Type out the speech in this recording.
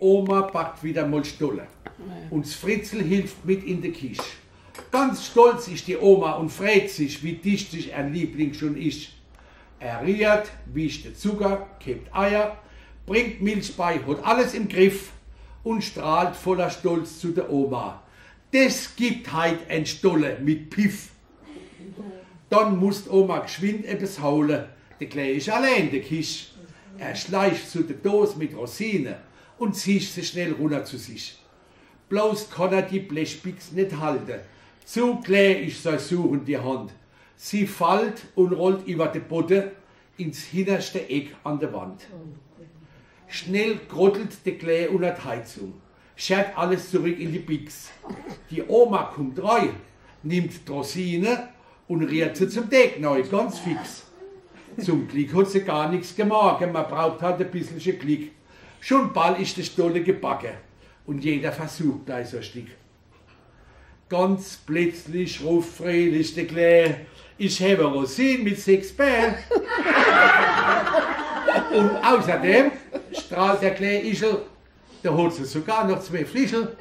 Oma backt wieder mal Stolle. Und das Fritzl hilft mit in der Küche. Ganz stolz ist die Oma und freut sich, wie dichtig ein Liebling schon ist. Er rührt, wischt den Zucker, kippt Eier, bringt Milch bei, hat alles im Griff und strahlt voller Stolz zu der Oma. Das gibt heut ein Stolle mit Piff. Dann muss die Oma geschwind etwas holen. Der Kleine ist allein in der Küche. Er schleicht zu der Dose mit Rosinen und zieht sie schnell runter zu sich. Bloß kann er die Blechbix nicht halten. Zu klein ist sein Suchen die Hand. Sie fällt und rollt über den Boden ins hinterste Eck an der Wand. Schnell grottelt der Kleine unter die Heizung, schert alles zurück in die Bix. Die Oma kommt rein, nimmt die Rosine und rührt sie zum Deck neu, ganz fix. Zum Glück hat sie gar nichts gemacht, man braucht halt ein bisschen Glück. Schon bald ist die Stolle gebacken und jeder versucht gleich so ein Stück. Ganz plötzlich ruft Friedrich der Kleine, ich habe Rosinen mit 6 Beeren. Und außerdem strahlt der kleine Ischl, der hat sie sogar noch 2 Flischel.